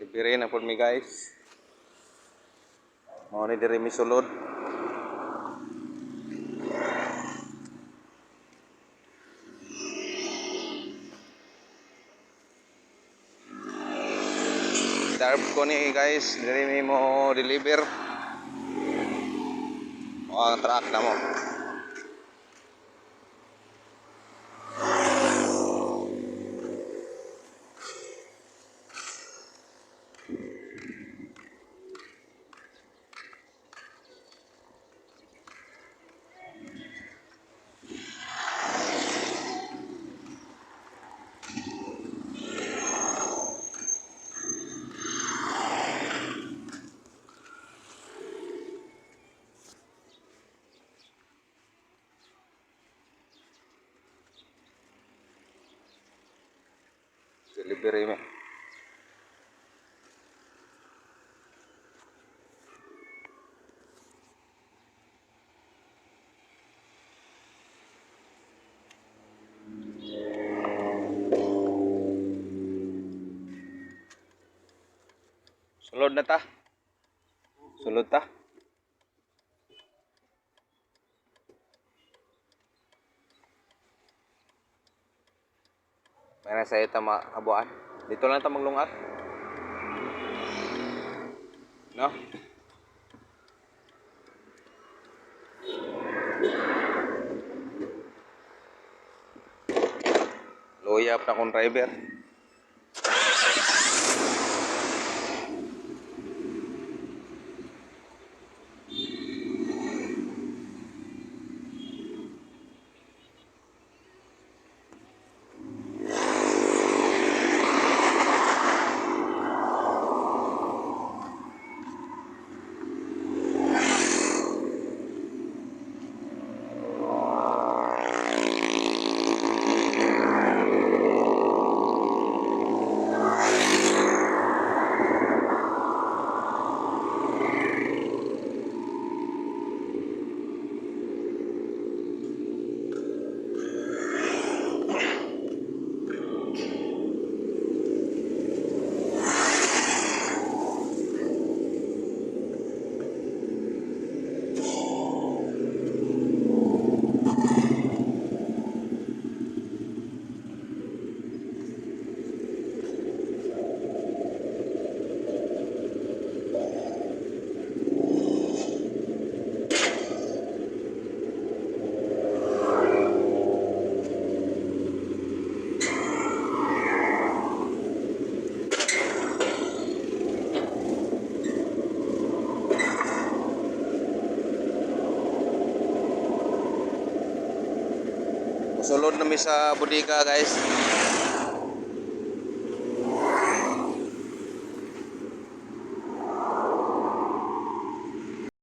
Delivery na po mi guys. Mau ni diri mi sulod. Darb ko ni guys, diri mi mo deliver. O ang truck na mo. Delivery mi. Sulod na ta. Sulod ta. Mana saya tama abuan. Dito lang ta maglungat. No? Loyap na kong driver. Sulod na mi sa bodega guys.